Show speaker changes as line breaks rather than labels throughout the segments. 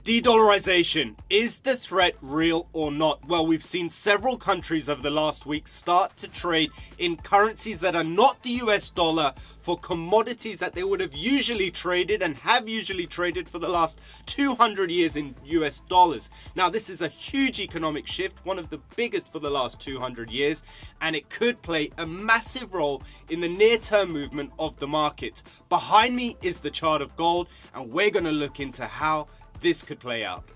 De-dollarisation. Is the threat real or not? Well, we've seen several countries over the last week start to trade in currencies that are not the US dollar for commodities that they would have usually traded and have usually traded for the last 200 years in US dollars. Now, this is a huge economic shift, one of the biggest for the last 200 years, and it could play a massive role in the near-term movement of the market. Behind me is the chart of gold, and we're going to look into how this could play out.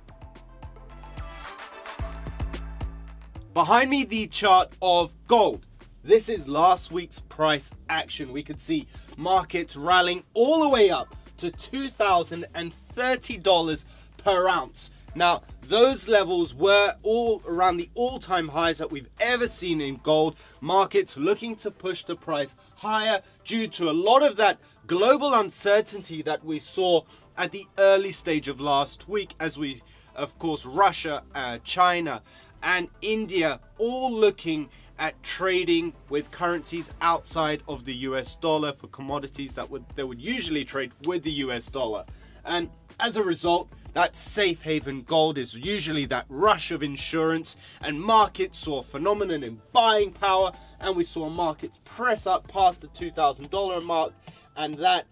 Behind me, the chart of gold. This is last week's price action. We could see markets rallying all the way up to $2,030 per ounce. Now, those levels were all around the all-time highs that we've ever seen in gold. Markets looking to push the price higher due to a lot of that global uncertainty that we saw at the early stage of last week, as we, of course, Russia, China and India all looking at trading with currencies outside of the US dollar for commodities that they would usually trade with the US dollar. And as a result, that safe haven gold is usually that rush of insurance, and markets saw a phenomenon in buying power, and we saw markets press up past the $2,000 mark, and that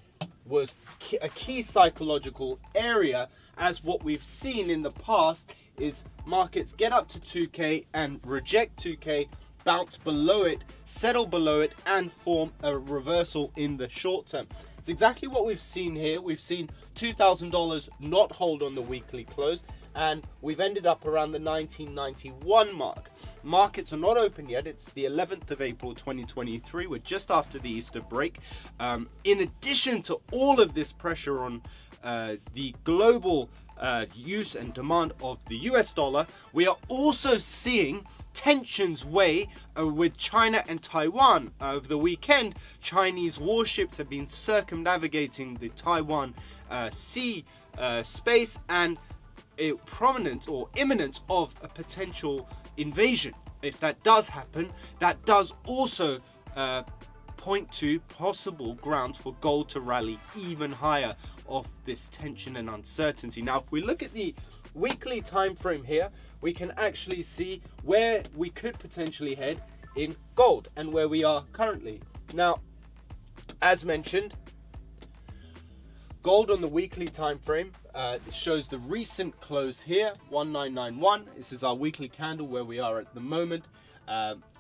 was a key psychological area, as what we've seen in the past is markets get up to 2K and reject 2K, bounce below it, settle below it, and form a reversal in the short term. It's exactly what we've seen here. We've seen $2,000 not hold on the weekly close, and we've ended up around the 1991 mark. Markets are not open yet. It's the 11th of April 2023. We're just after the Easter break. In addition to all of this pressure on the global use and demand of the US dollar, we are also seeing tensions weigh with China and Taiwan. Over the weekend, Chinese warships have been circumnavigating the Taiwan sea space, and a prominence or imminence of a potential invasion. If that does happen, that does also point to possible grounds for gold to rally even higher of this tension and uncertainty. Now, if we look at the weekly time frame here, we can actually see where we could potentially head in gold and where we are currently. Now, as mentioned, gold on the weekly time frame shows the recent close here, 1991. This is our weekly candle where we are at the moment.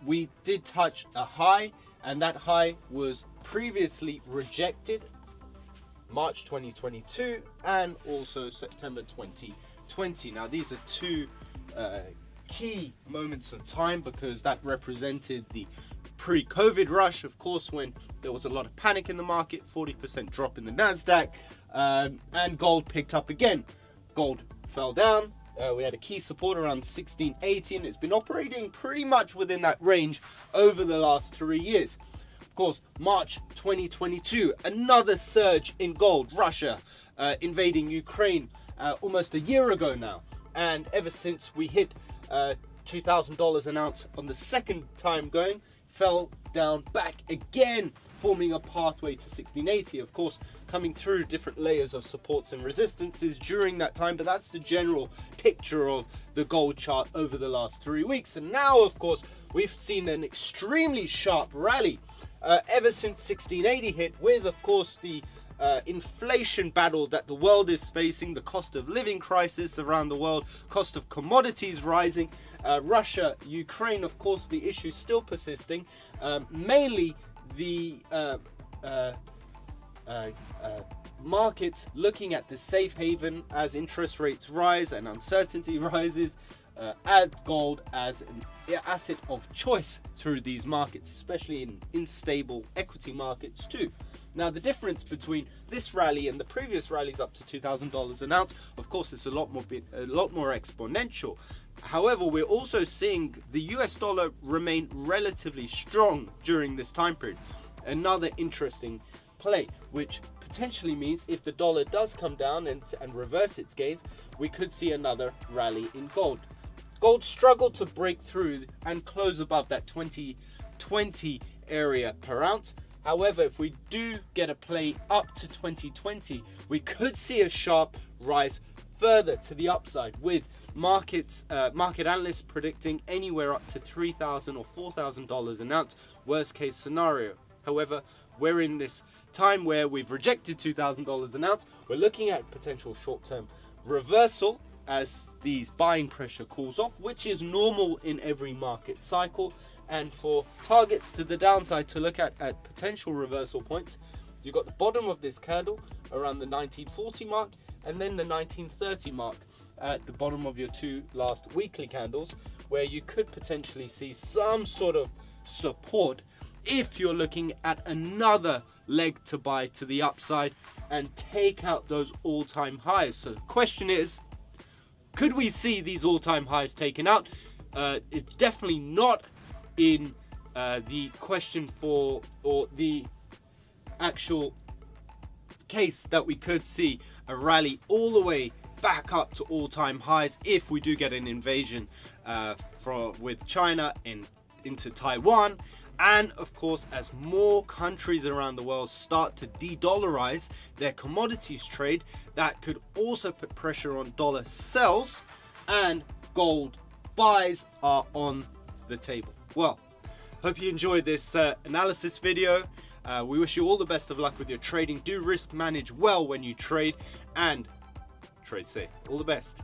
We did touch a high, and that high was previously rejected March 2022 and also September 2020. Now, these are two key moments of time because that represented the pre-COVID rush, of course, when there was a lot of panic in the market, 40% drop in the Nasdaq, and gold picked up again. Gold fell down. We had a key support around 1680, and it's been operating pretty much within that range over the last 3 years. Of course, March 2022, another surge in gold. Russia invading Ukraine almost a year ago now, and ever since we hit $2,000 an ounce on the second time going, fell down back again, forming a pathway to 1680. Of course, coming through different layers of supports and resistances during that time, but that's the general picture of the gold chart over the last 3 weeks. And now, of course, we've seen an extremely sharp rally ever since 1680 hit, with, of course, the inflation battle that the world is facing, the cost of living crisis around the world, cost of commodities rising, Russia, Ukraine, of course, the issue still persisting, mainly the markets looking at the safe haven as interest rates rise and uncertainty rises, add gold as an asset of choice through these markets, especially in unstable equity markets too. Now, the difference between this rally and the previous rallies up to $2,000 an ounce, of course, it's a lot more exponential. However, we're also seeing the US dollar remain relatively strong during this time period. Another interesting play, which potentially means if the dollar does come down and reverse its gains, we could see another rally in gold. Gold struggled to break through and close above that 2020 area per ounce. However, if we do get a play up to 2020, we could see a sharp rise further to the upside, with market analysts predicting anywhere up to $3,000 or $4,000 an ounce, worst case scenario. However, we're in this time where we've rejected $2,000 an ounce. We're looking at potential short-term reversal as these buying pressure cools off, which is normal in every market cycle. And for targets to the downside to look at potential reversal points, you've got the bottom of this candle around the 1940 mark, and then the 1930 mark at the bottom of your two last weekly candles, where you could potentially see some sort of support if you're looking at another leg to buy to the upside and take out those all-time highs. So the question is, could we see these all-time highs taken out? It's definitely not in the question for, or the actual case that we could see a rally all the way back up to all-time highs if we do get an invasion with China into Taiwan. And of course, as more countries around the world start to de-dollarize their commodities trade, that could also put pressure on dollar sells, and gold buys are on the table. Well, hope you enjoyed this analysis video. We wish you all the best of luck with your trading. Do risk manage well when you trade, and trade safe. All the best.